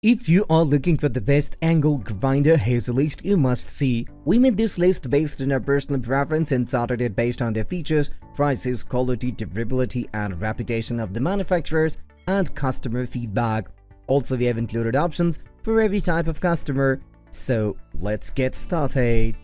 If you are looking for the best angle grinder, here's a list you must see. We made this list based on our personal preference and sorted it based on their features, prices, quality, durability, and reputation of the manufacturers and customer feedback. Also, we have included options for every type of customer. So, let's get started.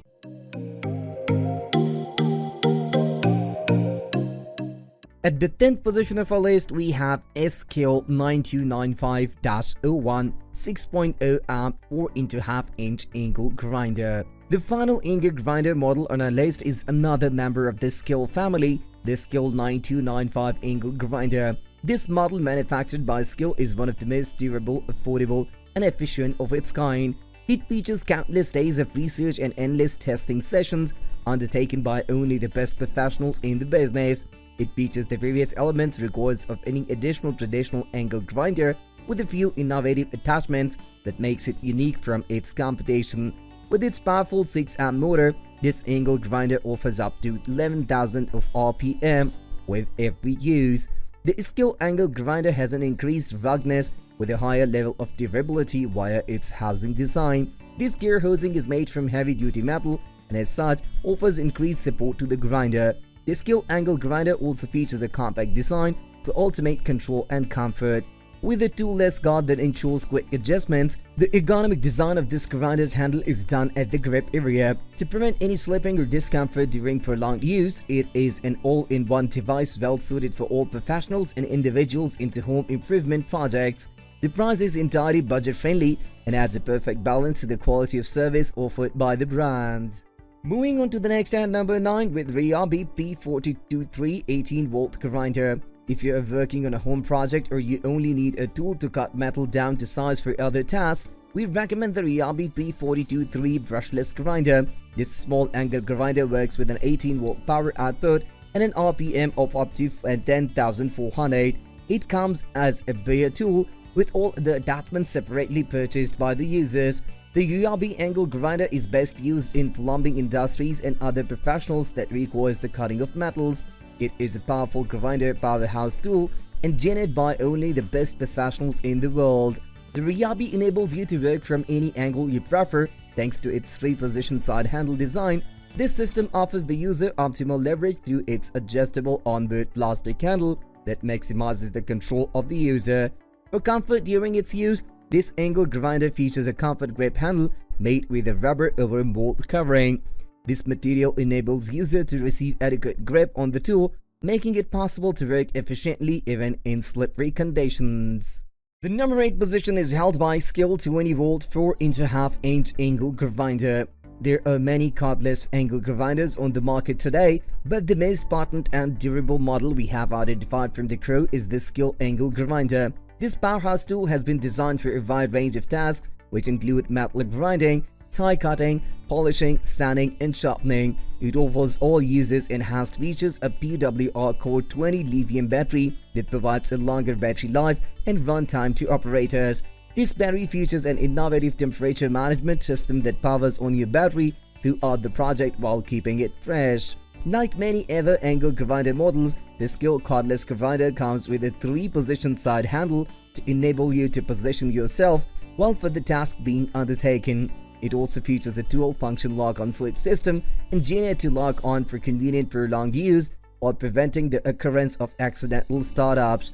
At the 10th position of our list, we have SKIL 9295-01 6.0 amp 4x1/2 inch angle grinder. The final angle grinder model on our list is another member of the SKIL family, the SKIL 9295 angle grinder. This model, manufactured by SKIL, is one of the most durable, affordable, and efficient of its kind. It features countless days of research and endless testing sessions undertaken by only the best professionals in the business. It features the various elements required of any additional traditional angle grinder, with a few innovative attachments that makes it unique from its competition. With its powerful 6-amp motor, this angle grinder offers up to 11,000 of RPM with every use. The SKIL angle grinder has an increased ruggedness with a higher level of durability via its housing design. This gear housing is made from heavy-duty metal and as such offers increased support to the grinder. The SKIL angle grinder also features a compact design for ultimate control and comfort. With a tool-less guard that ensures quick adjustments, the ergonomic design of this grinder's handle is done at the grip area. To prevent any slipping or discomfort during prolonged use, it is an all-in-one device well-suited for all professionals and individuals into home improvement projects. The price is entirely budget-friendly and adds a perfect balance to the quality of service offered by the brand. Moving on to the next at number 9 with Ryobi P423 18-volt grinder. If you are working on a home project or you only need a tool to cut metal down to size for other tasks, we recommend the Ryobi P423 brushless grinder. This small angle grinder works with an 18-volt power output and an RPM of up to 10,400. It comes as a bare tool with all the attachments separately purchased by the users. The Ryobi angle grinder is best used in plumbing industries and other professionals that requires the cutting of metals. It is a powerful grinder powerhouse tool engineered by only the best professionals in the world. The Ryobi enables you to work from any angle you prefer thanks to its 3-position side handle design. This system offers the user optimal leverage through its adjustable onboard plastic handle that maximizes the control of the user. For comfort during its use, this angle grinder features a comfort grip handle made with a rubber over mold covering. This material enables user to receive adequate grip on the tool, making it possible to work efficiently even in slippery conditions. The number 8 position is held by SKIL 20-volt 4x1/2 inch angle grinder. There are many cordless angle grinders on the market today, but the most potent and durable model we have identified from the crew is the SKIL angle grinder. This powerhouse tool has been designed for a wide range of tasks, which include metal grinding, tie cutting, polishing, sanding, and sharpening. It offers all users enhanced features: a PWR Core 20 lithium battery that provides a longer battery life and runtime to operators. This battery features an innovative temperature management system that powers on your battery throughout the project while keeping it fresh. Like many other angle grinder models, the SKIL cordless grinder comes with a 3-position side handle to enable you to position yourself while for the task being undertaken. It also features a dual-function lock-on switch system engineered to lock on for convenient prolonged use while preventing the occurrence of accidental startups.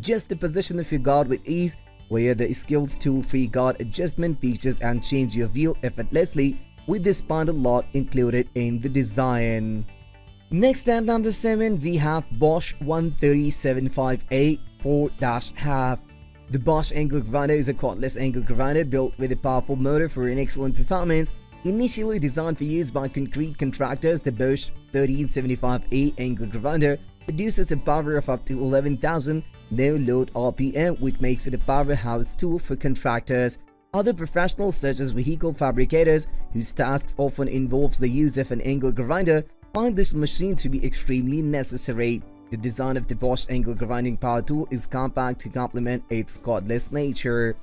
Just the position of your guard with ease, where the SKIL's tool-free guard adjustment features and change your wheel effortlessly with this spindle lock included in the design. Next at number 7, we have Bosch 137.5A 4-1/2. The Bosch angle grinder is a cordless angle grinder built with a powerful motor for an excellent performance. Initially designed for use by concrete contractors, the Bosch 1375A angle grinder produces a power of up to 11,000 no-load RPM, which makes it a powerhouse tool for contractors. Other professionals such as vehicle fabricators, whose tasks often involves the use of an angle grinder, find this machine to be extremely necessary. The design of the Bosch angle grinding power tool is compact to complement its cordless nature.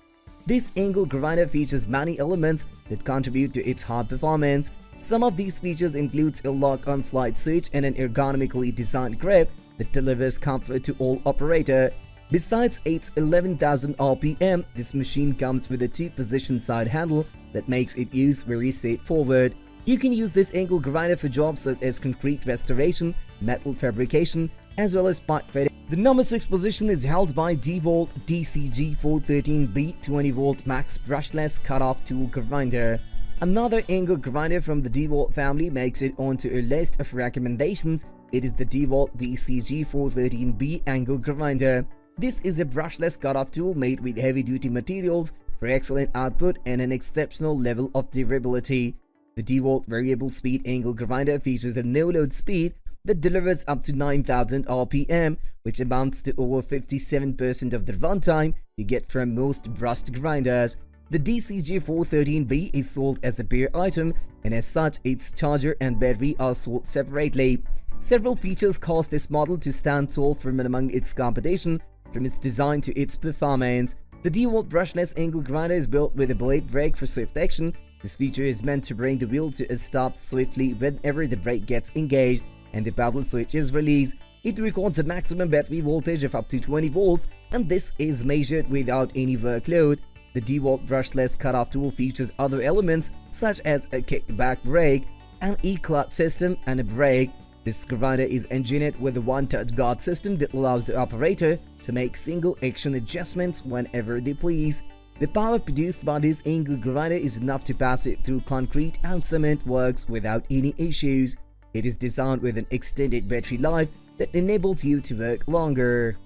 This angle grinder features many elements that contribute to its high performance. Some of these features include a lock-on slide switch and an ergonomically designed grip that delivers comfort to all operators. Besides its 11,000 RPM, this machine comes with a 2-position side handle that makes its use very straightforward. You can use this angle grinder for jobs such as concrete restoration, metal fabrication, as well as pipe fitting. The number 6 position is held by DeWalt DCG 413B 20V Max Brushless Cutoff Tool Grinder. Another angle grinder from the DeWalt family makes it onto a list of recommendations. It is the DeWalt DCG 413B Angle Grinder. This is a brushless cutoff tool made with heavy-duty materials for excellent output and an exceptional level of durability. The DeWalt Variable Speed Angle Grinder features a no-load speed that delivers up to 9,000 RPM, which amounts to over 57% of the runtime you get from most brushed grinders. The DCG 413B is sold as a bare item, and as such, its charger and battery are sold separately. Several features cause this model to stand tall from among its competition, from its design to its performance. The DeWalt brushless angle grinder is built with a blade brake for swift action. This feature is meant to bring the wheel to a stop swiftly whenever the brake gets engaged and the paddle switch is released. It records a maximum battery voltage of up to 20 volts, and this is measured without any workload. The DeWalt brushless cutoff tool features other elements such as a kickback brake, an e-clutch system, and a brake. This grinder is engineered with a one-touch guard system that allows the operator to make single-action adjustments whenever they please. The power produced by this angle grinder is enough to pass it through concrete and cement works without any issues. It is designed with an extended battery life that enables you to work longer.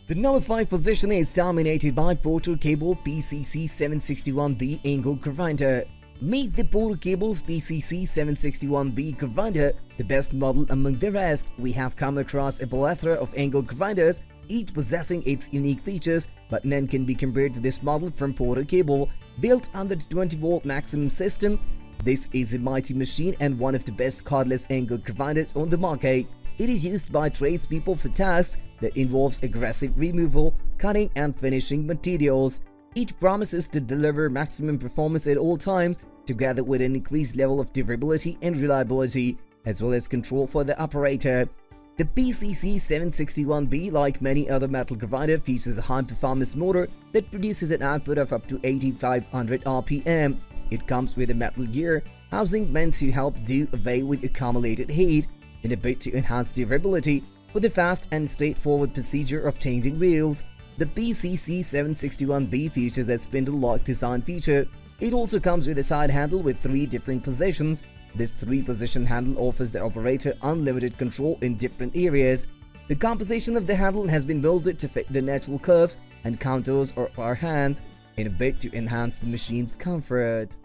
The number 5 position is dominated by Porter Cable PCC 761B Angle Grinder. Meet the Porter Cable's PCC 761B grinder, the best model among the rest. We have come across a plethora of angle grinders, each possessing its unique features, but none can be compared to this model from Porter Cable. Built under the 20V maximum system, this is a mighty machine and one of the best cordless angle grinders on the market. It is used by tradespeople for tasks that involves aggressive removal, cutting, and finishing materials. It promises to deliver maximum performance at all times, together with an increased level of durability and reliability, as well as control for the operator. The PCC 761B, like many other metal grinder, features a high-performance motor that produces an output of up to 8,500 RPM. It comes with a metal gear housing meant to help do away with accumulated heat, in a bid to enhance durability with a fast and straightforward procedure of changing wheels. The PCC 761B features a spindle lock design feature. It also comes with a side handle with 3 different positions. This 3-position handle offers the operator unlimited control in different areas. The composition of the handle has been molded to fit the natural curves and contours of our hands, in a bid to enhance the machine's comfort.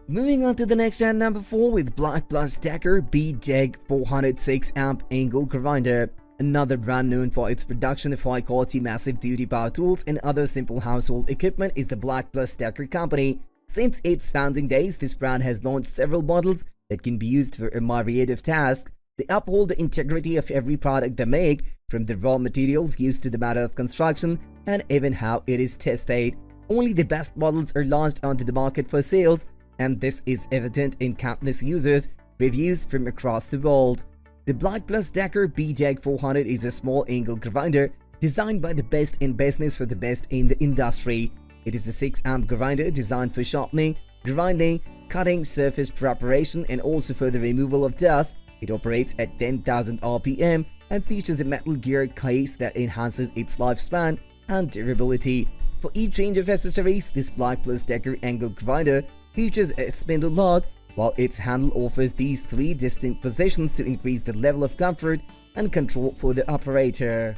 Moving on to the next at number 4 with Black Plus Decker BDEG 406 amp Angle Grinder. Another brand known for its production of high-quality massive duty power tools and other simple household equipment is the Black Plus Decker company. Since its founding days, this brand has launched several models that can be used for a myriad of tasks. They uphold the integrity of every product they make, from the raw materials used to the matter of construction and even how it is tested. Only the best models are launched onto the market for sales, and this is evident in countless users' reviews from across the world. The Black Plus Decker BDEG 400 is a small angle grinder designed by the best in business for the best in the industry. It is a 6-amp grinder designed for sharpening, grinding, cutting, surface preparation, and also for the removal of dust. It operates at 10,000 RPM and features a metal gear case that enhances its lifespan and durability. For each range of accessories, this Black Plus Decker angle grinder features a spindle lock, while its handle offers these 3 distinct positions to increase the level of comfort and control for the operator.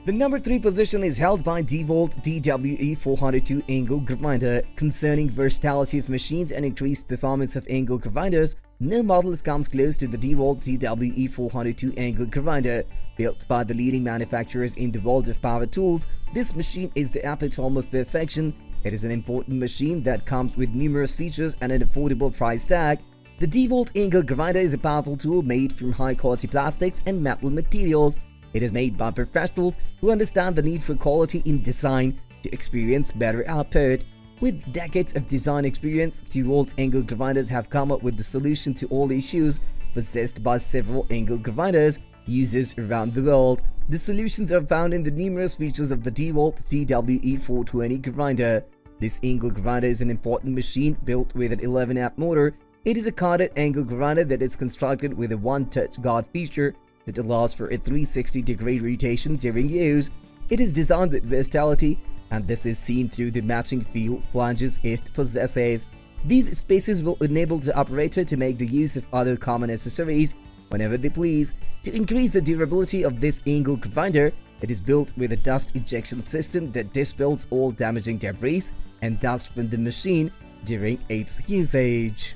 The number 3 position is held by DeWalt DWE402 Angle Grinder. Concerning versatility of machines and increased performance of angle grinders, no model comes close to the DeWalt DWE402 Angle Grinder. Built by the leading manufacturers in the world of power tools, this machine is the epitome of perfection. It is an important machine that comes with numerous features and an affordable price tag. The DeWalt Angle Grinder is a powerful tool made from high-quality plastics and metal materials. It is made by professionals who understand the need for quality in design to experience better output. With decades of design experience, DeWalt angle grinders have come up with the solution to all issues possessed by several angle grinders. users around the world. The solutions are found in the numerous features of the DeWalt TWE420 grinder. This angle grinder is an important machine built with an 11-amp motor. It is a carded angle grinder that is constructed with a one-touch guard feature that allows for a 360-degree rotation during use. It is designed with versatility, and this is seen through the matching field flanges it possesses. These spaces will enable the operator to make the use of other common accessories whenever they please. To increase the durability of this angle grinder, it is built with a dust ejection system that dispels all damaging debris and dust from the machine during its usage.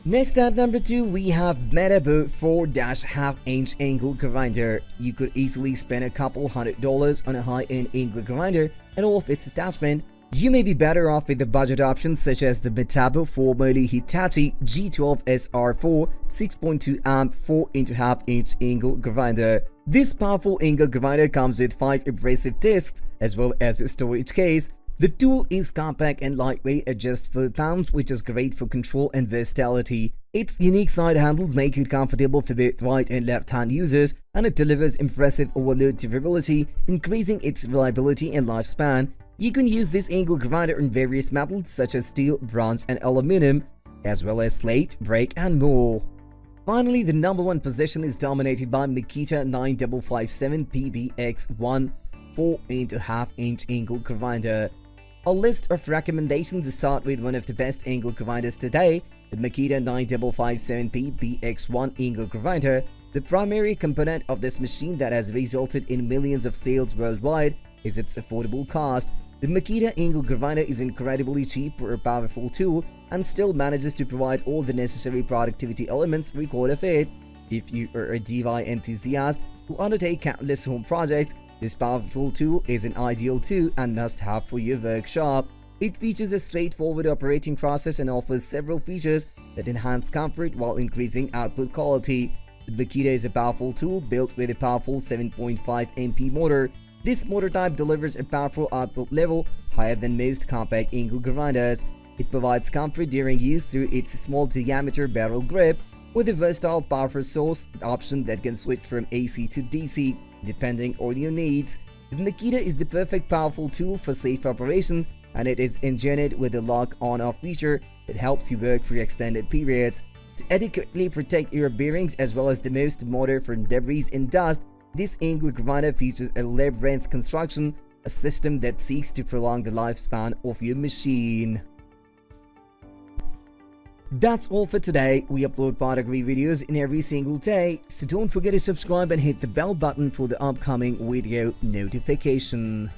Next at number 2, we have Metabo 4-half-inch angle grinder. You could easily spend a couple $100 on a high-end angle grinder and all of its attachment. You may be better off with the budget options such as the Metabo, formerly Hitachi G12 SR4 6.2 amp 4-half-inch angle grinder. This powerful angle grinder comes with 5 abrasive discs as well as a storage case. The tool is compact and lightweight at just 4 pounds, which is great for control and versatility. Its unique side handles make it comfortable for both right and left-hand users, and it delivers impressive overload durability, increasing its reliability and lifespan. You can use this angle grinder in various metals such as steel, bronze, and aluminum, as well as slate, brick, and more. Finally, the number 1 position is dominated by Makita 9557 PBX1 4-half-inch angle grinder. A list of recommendations start with one of the best angle grinders today, the Makita 9557P BX1 angle grinder. The primary component of this machine that has resulted in millions of sales worldwide is its affordable cost. The Makita angle grinder is incredibly cheap for a powerful tool and still manages to provide all the necessary productivity elements required of it. If you are a DIY enthusiast who undertake countless home projects, this powerful tool is an ideal tool and must-have for your workshop. It features a straightforward operating process and offers several features that enhance comfort while increasing output quality. The Makita is a powerful tool built with a powerful 7.5 MP motor. This motor type delivers a powerful output level higher than most compact angle grinders. It provides comfort during use through its small diameter barrel grip, with a versatile power source option that can switch from AC to DC depending on your needs. The Makita is the perfect powerful tool for safe operations, and it is engineered with a lock on-off feature that helps you work for extended periods. To adequately protect your bearings as well as the most motor from debris and dust, this angle grinder features a labyrinth construction, a system that seeks to prolong the lifespan of your machine. That's all for today. We upload product videos in every single day, so don't forget to subscribe and hit the bell button for the upcoming video notification.